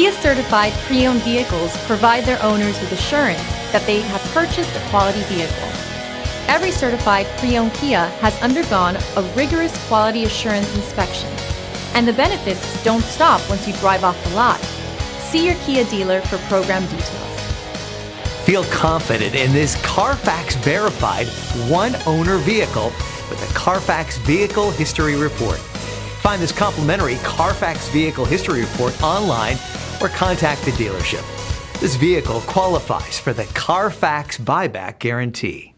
Kia certified pre-owned vehicles provide their owners with assurance that they have purchased a quality vehicle. Every certified pre-owned Kia has undergone a rigorous quality assurance inspection, and the benefits don't stop once you drive off the lot. See your Kia dealer for program details. Feel confident in this Carfax verified one-owner vehicle with the Carfax Vehicle History Report. Find this complimentary Carfax Vehicle History Report online or contact the dealership. This vehicle qualifies for the Carfax Buyback Guarantee.